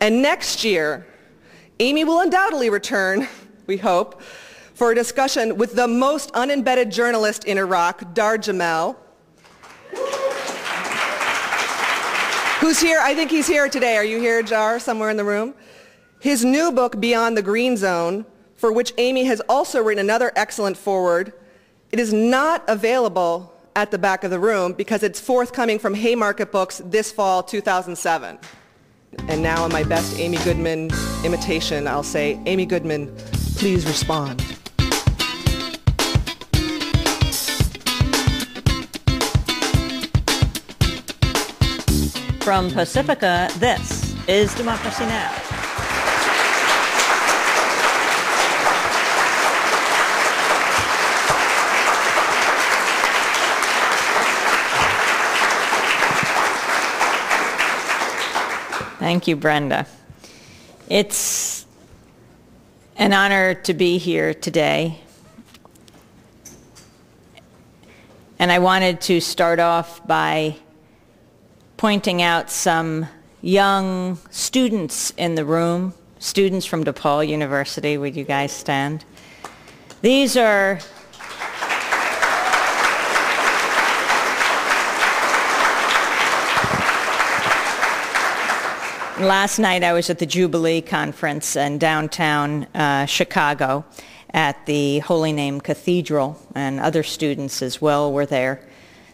And next year, Amy will undoubtedly return, we hope, for a discussion with the most unembedded journalist in Iraq, Dar Jamel, who's here. I think he's here today. Are you here, Jar, somewhere in the room? His new book, Beyond the Green Zone, for which Amy has also written another excellent foreword. It is not available at the back of the room because it's forthcoming from Haymarket Books this fall, 2007. And now in my best Amy Goodman imitation, I'll say, Amy Goodman, please respond. From Pacifica, this is Democracy Now! Thank you, Brenda. It's an honor to be here today. And I wanted to start off by pointing out some young students in the room, students from DePaul University. Would you guys stand? These are last night I was at the Jubilee Conference in downtown Chicago at the Holy Name Cathedral, and other students as well were there.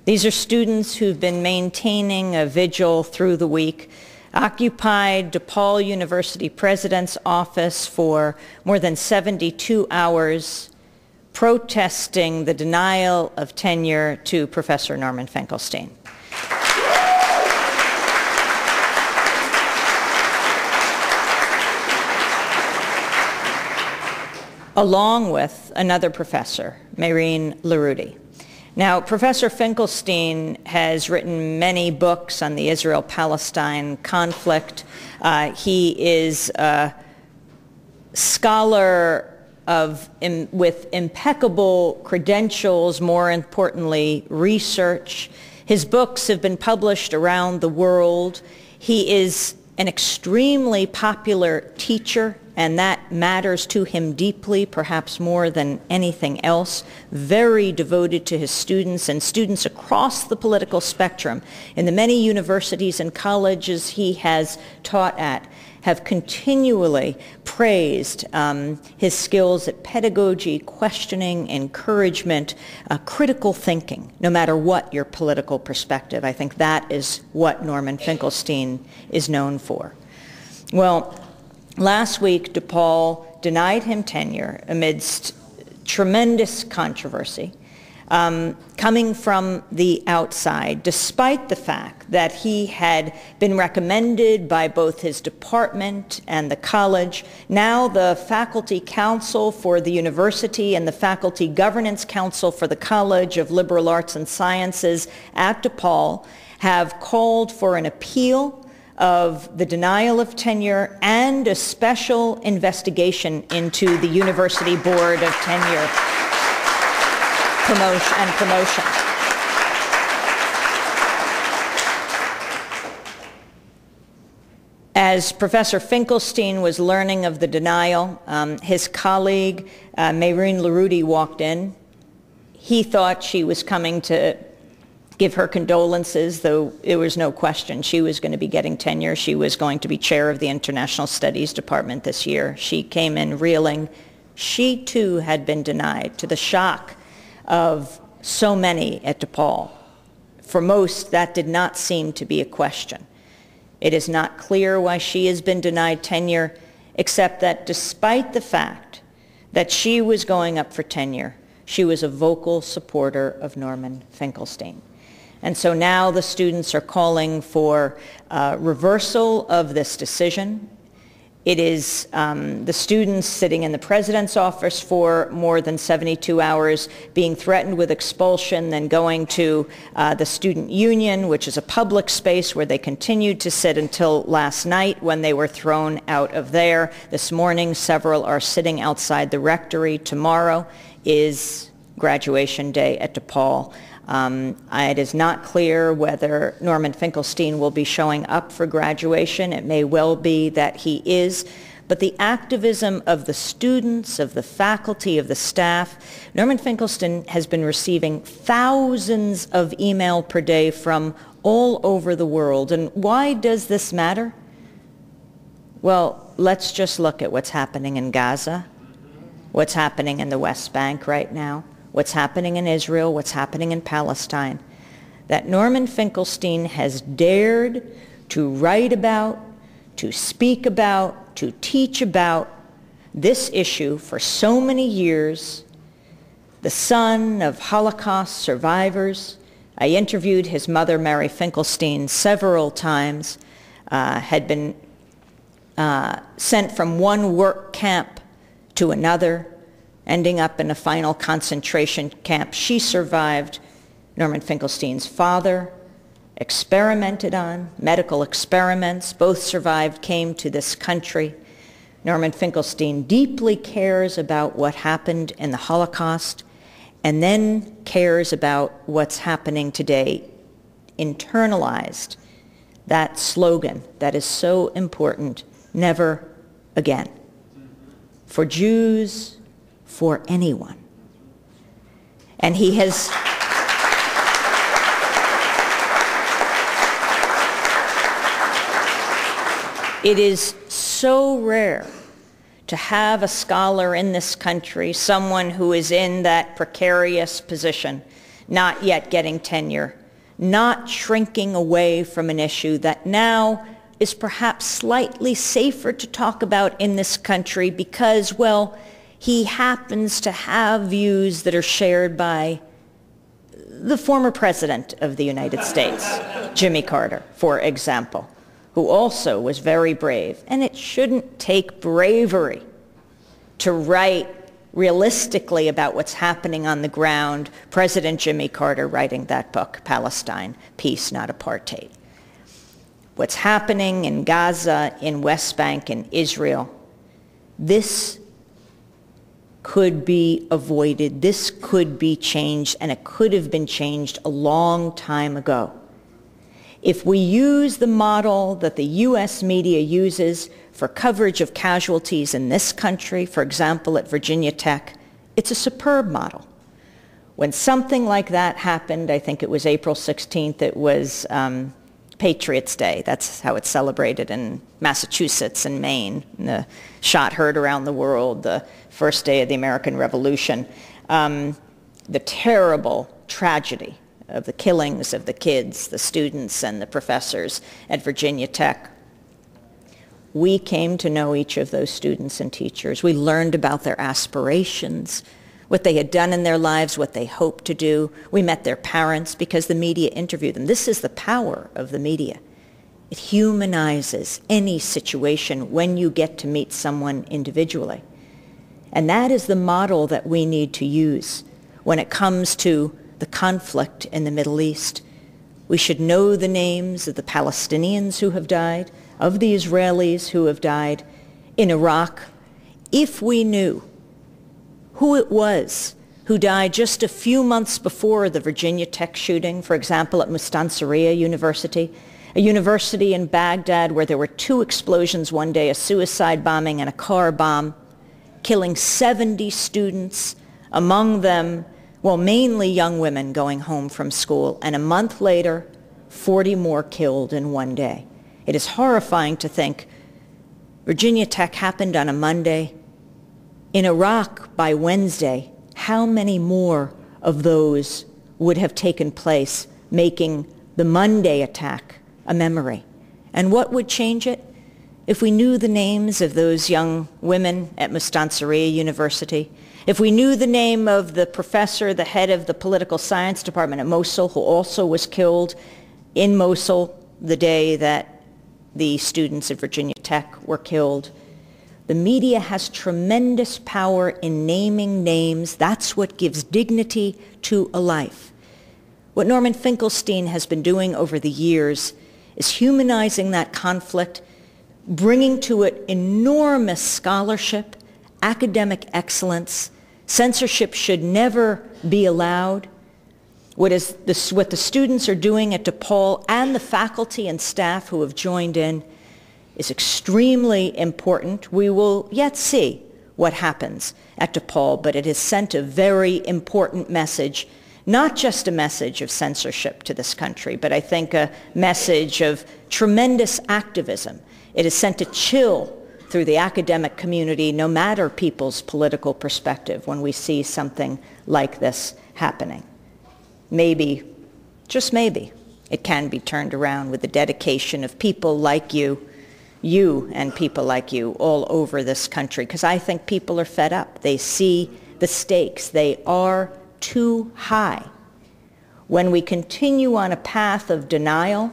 These are students who've been maintaining a vigil through the week, occupied DePaul University President's office for more than 72 hours, protesting the denial of tenure to Professor Norman Finkelstein. Along with another professor, Maureen Laruti. Now, Professor Finkelstein has written many books on the Israel-Palestine conflict. He is a scholar with impeccable credentials, more importantly, research. His books have been published around the world. He is an extremely popular teacher, and that matters to him deeply, perhaps more than anything else. Very devoted to his students and students across the political spectrum. In the many universities and colleges he has taught at, have continually praised his skills at pedagogy, questioning, encouragement, critical thinking, no matter what your political perspective. I think that is what Norman Finkelstein is known for. Well, last week, DePaul denied him tenure amidst tremendous controversy coming from the outside, despite the fact that he had been recommended by both his department and the college. Now the Faculty Council for the University and the Faculty Governance Council for the College of Liberal Arts and Sciences at DePaul have called for an appeal of the denial of tenure and a special investigation into the University Board of Tenure and Promotion. As Professor Finkelstein was learning of the denial, his colleague, Maureen Laruti, walked in. He thought she was coming to give her condolences, though there was no question she was going to be getting tenure. She was going to be chair of the International Studies Department this year. She came in reeling. She, too, had been denied, to the shock of so many at DePaul. For most, that did not seem to be a question. It is not clear why she has been denied tenure, except that despite the fact that she was going up for tenure, she was a vocal supporter of Norman Finkelstein. And so now the students are calling for reversal of this decision. It is the students sitting in the president's office for more than 72 hours, being threatened with expulsion, then going to the student union, which is a public space where they continued to sit until last night when they were thrown out of there. This morning, several are sitting outside the rectory. Tomorrow is graduation day at DePaul. It is not clear whether Norman Finkelstein will be showing up for graduation. It may well be that he is. But the activism of the students, of the faculty, of the staff, Norman Finkelstein has been receiving thousands of email per day from all over the world. And why does this matter? Well, let's just look at what's happening in Gaza, what's happening in the West Bank right now, what's happening in Israel, what's happening in Palestine. That Norman Finkelstein has dared to write about, to speak about, to teach about this issue for so many years. The son of Holocaust survivors. I interviewed his mother, Mary Finkelstein, several times, had been sent from one work camp to another, ending up in a final concentration camp. She survived. Norman Finkelstein's father experimented on, medical experiments, both survived, came to this country. Norman Finkelstein deeply cares about what happened in the Holocaust and then cares about what's happening today, internalized that slogan that is so important, never again. For Jews, for anyone. And he has it is so rare to have a scholar in this country, someone who is in that precarious position, not yet getting tenure, not shrinking away from an issue that now is perhaps slightly safer to talk about in this country because, well, he happens to have views that are shared by the former president of the United States, Jimmy Carter, for example, who also was very brave. And it shouldn't take bravery to write realistically about what's happening on the ground. President Jimmy Carter writing that book, Palestine, Peace, Not Apartheid. What's happening in Gaza, in West Bank, in Israel, this could be avoided, this could be changed, and it could have been changed a long time ago. If we use the model that the U.S. media uses for coverage of casualties in this country, for example, at Virginia Tech, it's a superb model. When something like that happened, I think it was April 16th, it was Patriots Day. That's how it's celebrated in Massachusetts and Maine. And the shot heard around the world, the first day of the American Revolution. The terrible tragedy of the killings of the kids, the students, and the professors at Virginia Tech. We came to know each of those students and teachers. We learned about their aspirations, what they had done in their lives, what they hoped to do. We met their parents because the media interviewed them. This is the power of the media. It humanizes any situation when you get to meet someone individually. And that is the model that we need to use when it comes to the conflict in the Middle East. We should know the names of the Palestinians who have died, of the Israelis who have died in Iraq. If we knew who it was who died just a few months before the Virginia Tech shooting, for example, at Mustansiriya University, a university in Baghdad where there were 2 explosions one day, a suicide bombing and a car bomb, killing 70 students, among them, well, mainly young women going home from school, and a month later, 40 more killed in one day. It is horrifying to think Virginia Tech happened on a Monday. In Iraq, by Wednesday, how many more of those would have taken place, making the Monday attack a memory? And what would change it? If we knew the names of those young women at Mustansiriya University, if we knew the name of the professor, the head of the political science department at Mosul, who also was killed in Mosul the day that the students at Virginia Tech were killed. The media has tremendous power in naming names. That's what gives dignity to a life. What Norman Finkelstein has been doing over the years is humanizing that conflict, bringing to it enormous scholarship, academic excellence. Censorship should never be allowed. What the students are doing at DePaul and the faculty and staff who have joined in is extremely important. We will yet see what happens at DePaul, but it has sent a very important message, not just a message of censorship to this country, but I think a message of tremendous activism. It has sent a chill through the academic community, no matter people's political perspective, when we see something like this happening. Maybe, just maybe, it can be turned around with the dedication of people like you and people like you all over this country, because I think people are fed up. They see the stakes. They are too high. When we continue on a path of denial,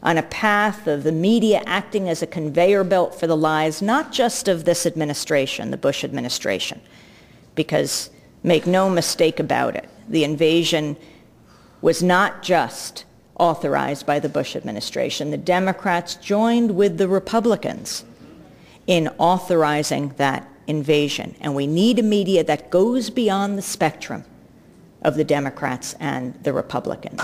on a path of the media acting as a conveyor belt for the lies, not just of this administration, the Bush administration, because make no mistake about it, the invasion was not just authorized by the Bush administration. The Democrats joined with the Republicans in authorizing that invasion. And we need a media that goes beyond the spectrum of the Democrats and the Republicans.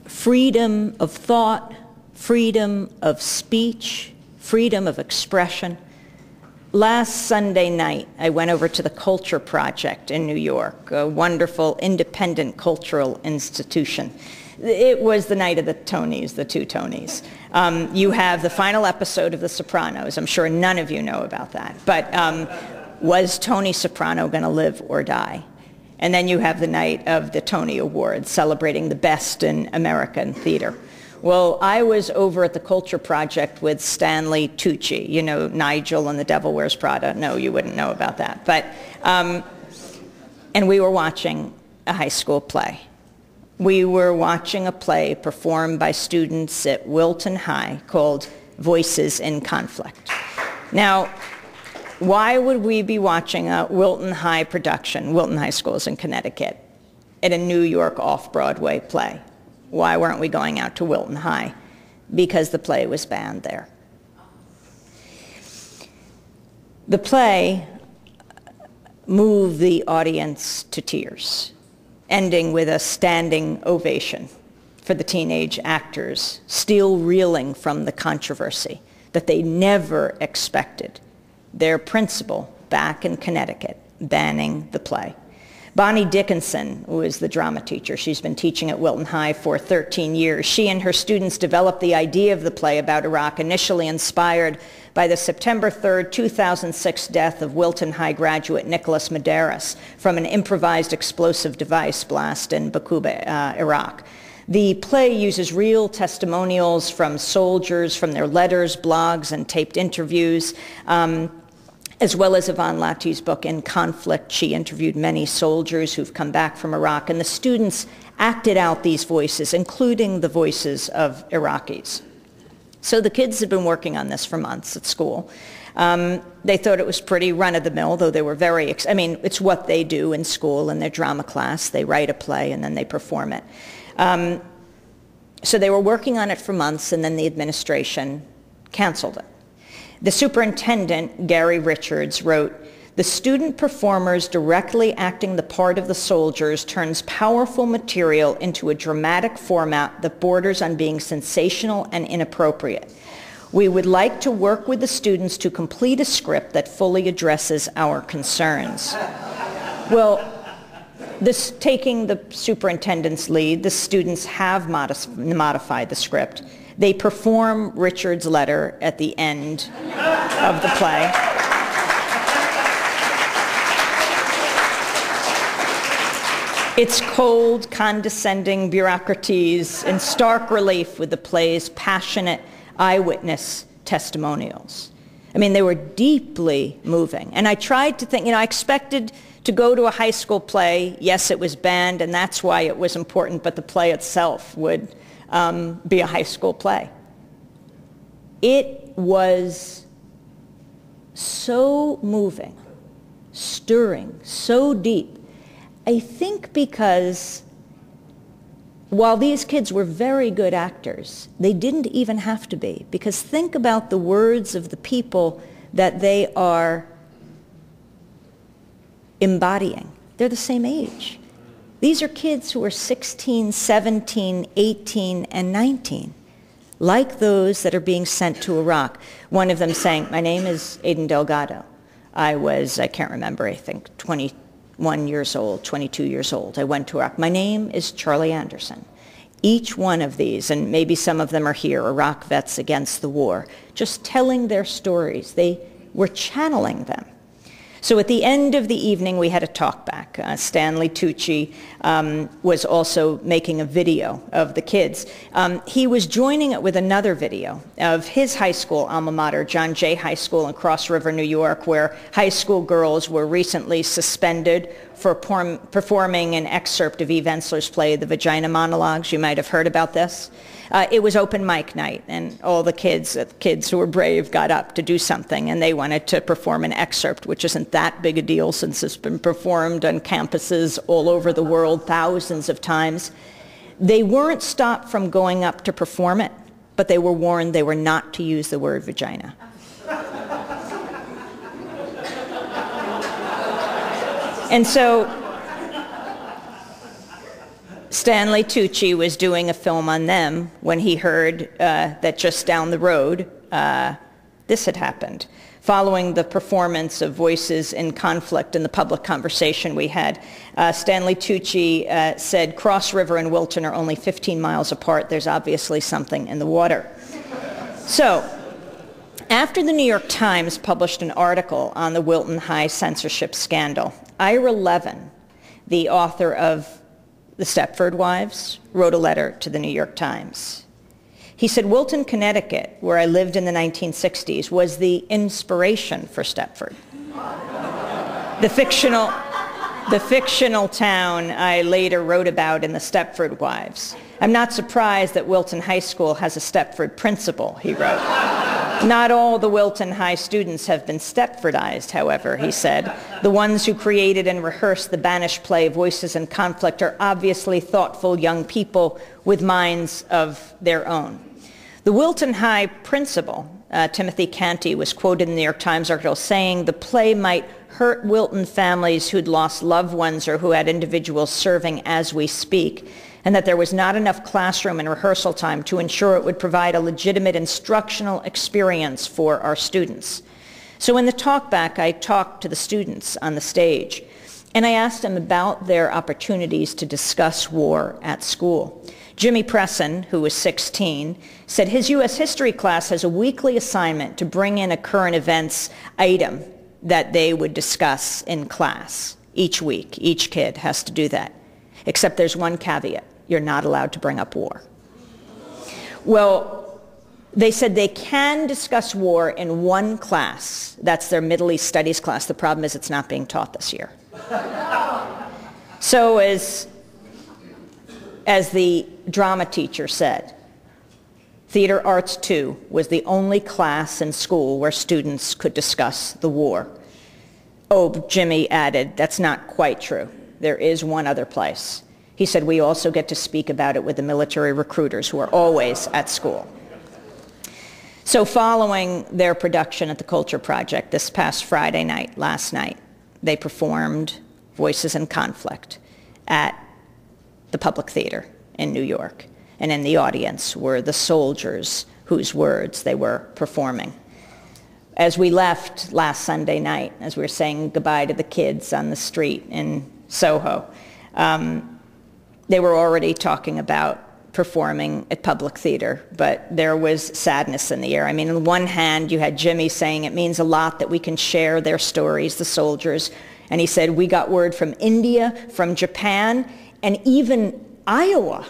Freedom of thought, freedom of speech, freedom of expression. Last Sunday night, I went over to the Culture Project in New York, a wonderful independent cultural institution. It was the night of the Tonys, the two Tonys. You have the final episode of The Sopranos. I'm sure none of you know about that. But was Tony Soprano going to live or die? And then you have the night of the Tony Awards, celebrating the best in American theater. Well, I was over at the Culture Project with Stanley Tucci, you know, Nigel and The Devil Wears Prada. No, you wouldn't know about that. But, and we were watching a high school play. We were watching a play performed by students at Wilton High called Voices in Conflict. Now, why would we be watching a Wilton High production, Wilton High School is in Connecticut, at a New York off-Broadway play? Why weren't we going out to Wilton High? Because the play was banned there. The play moved the audience to tears, ending with a standing ovation for the teenage actors, still reeling from the controversy that they never expected. Their principal back in Connecticut banning the play. Bonnie Dickinson was the drama teacher. She's been teaching at Wilton High for 13 years. She and her students developed the idea of the play about Iraq, initially inspired by the September 3rd, 2006 death of Wilton High graduate Nicholas Medeiros from an improvised explosive device blast in Baquba, Iraq. The play uses real testimonials from soldiers, from their letters, blogs, and taped interviews, as well as Yvonne Latty's book, In Conflict. She interviewed many soldiers who've come back from Iraq, and the students acted out these voices, including the voices of Iraqis. So the kids have been working on this for months at school. They thought it was pretty run-of-the-mill, though they were very, it's what they do in school in their drama class. They write a play and then they perform it. So they were working on it for months, and then the administration canceled it. The superintendent, Gary Richards, wrote, "The student performers directly acting the part of the soldiers turns powerful material into a dramatic format that borders on being sensational and inappropriate. We would like to work with the students to complete a script that fully addresses our concerns." Well, taking the superintendent's lead, the students have modified the script. They perform Richard's letter at the end of the play. Its cold, condescending bureaucraties in stark relief with the play's passionate eyewitness testimonials. I mean, they were deeply moving. And I tried to think, I expected to go to a high school play. Yes, it was banned, and that's why it was important, but the play itself would be a high school play. It was so moving, stirring, so deep. I think because while these kids were very good actors, they didn't even have to be, because think about the words of the people that they are embodying. They're the same age. These are kids who are 16, 17, 18, and 19, like those that are being sent to Iraq. One of them saying, "My name is Aiden Delgado. I can't remember, I think 21 years old, 22 years old. I went to Iraq. My name is Charlie Anderson." Each one of these, and maybe some of them are here, Iraq vets against the war, just telling their stories. They were channeling them. So at the end of the evening, we had a talk back. Stanley Tucci was also making a video of the kids. He was joining it with another video of his high school alma mater, John Jay High School in Cross River, New York, where high school girls were recently suspended for performing an excerpt of Eve Ensler's play, The Vagina Monologues. You might have heard about this. It was open mic night, and all the kids who were brave got up to do something, and they wanted to perform an excerpt, which isn't that big a deal since it's been performed on campuses all over the world thousands of times. They weren't stopped from going up to perform it, but they were warned they were not to use the word vagina. And so Stanley Tucci was doing a film on them when he heard that just down the road this had happened. Following the performance of Voices in Conflict and the public conversation we had, Stanley Tucci said, "Cross River and Wilton are only 15 miles apart. There's obviously something in the water." So, after the New York Times published an article on the Wilton High censorship scandal, Ira Levin, the author of The Stepford Wives, wrote a letter to the New York Times. He said, "Wilton, Connecticut, where I lived in the 1960s, was the inspiration for Stepford. The fictional town I later wrote about in The Stepford Wives. I'm not surprised that Wilton High School has a Stepford principal," he wrote. "Not all the Wilton High students have been Stepfordized, however," he said. "The ones who created and rehearsed the banished play Voices in Conflict are obviously thoughtful young people with minds of their own." The Wilton High principal, Timothy Canty, was quoted in the New York Times article saying the play might hurt Wilton families who'd lost loved ones or who had individuals serving as we speak, and that there was not enough classroom and rehearsal time to ensure it would provide a legitimate instructional experience for our students. So in the talkback, I talked to the students on the stage, and I asked them about their opportunities to discuss war at school. Jimmy Presson, who was 16, said his U.S. history class has a weekly assignment to bring in a current events item that they would discuss in class each week. Each kid has to do that. Except there's one caveat. You're not allowed to bring up war. Well, they said they can discuss war in one class. That's their Middle East Studies class. The problem is it's not being taught this year. So as the drama teacher said, Theater Arts 2 was the only class in school where students could discuss the war. Oh, Jimmy added, that's not quite true. There is one other place. He said, we also get to speak about it with the military recruiters who are always at school. So following their production at the Culture Project this past Friday night, last night, they performed Voices in Conflict at the Public Theater in New York. And in the audience were the soldiers whose words they were performing. As we left last Sunday night, as we were saying goodbye to the kids on the street in Soho, they were already talking about performing at Public Theater, but there was sadness in the air. I mean, on one hand, you had Jimmy saying it means a lot that we can share their stories, the soldiers, and he said, we got word from India, from Japan, and even Iowa